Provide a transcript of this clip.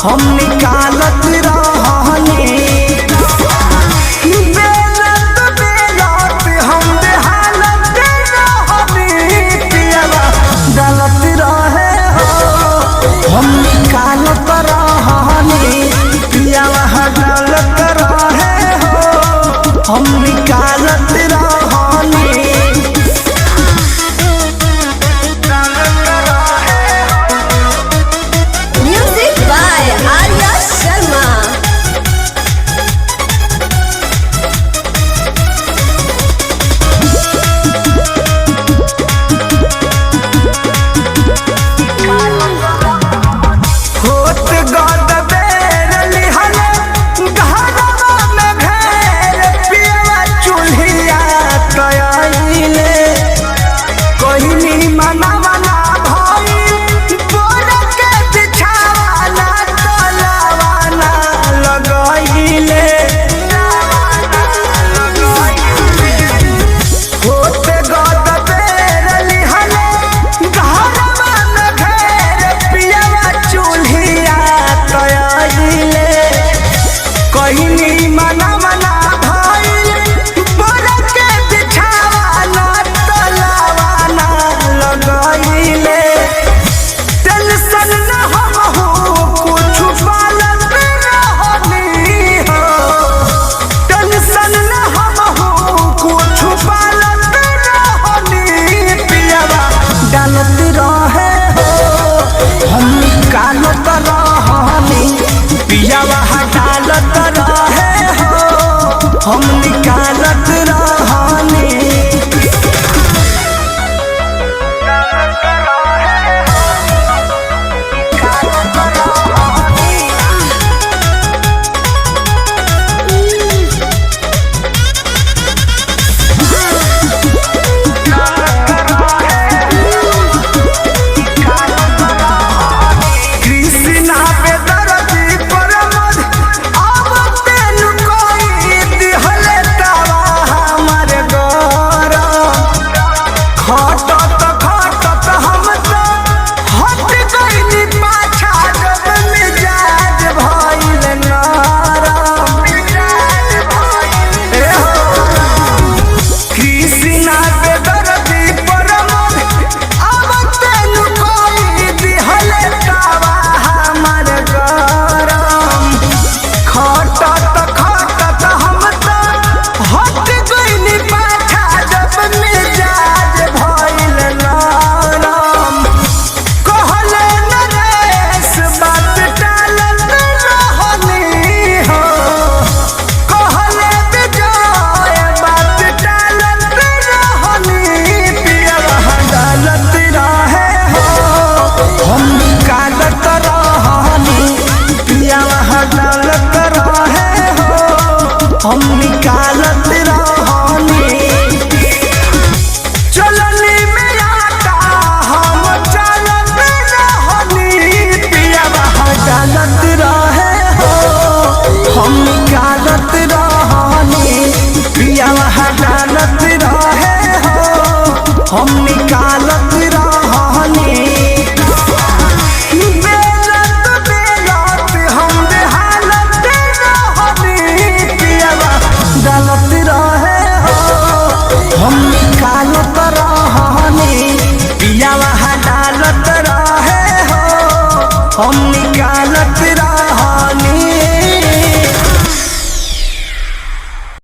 हम निकालत रहनी बेलत बेलत हम बेहालत रहनी पियवा गलत रहे हो हम निकालत रहनी पियवा गलत रहे हो हम निकालत रहनी। हम निकालत रहनी हम निकालत रहनी चलनी में आटा हम चलत रहनी पियवा गलत रहे हो हम निकालत रहनी पियवा गलत रहे हो हम निकालत रहनी गलत रहे हो हम निकालत रहनी पियवा गलत रहे हो हम निकालत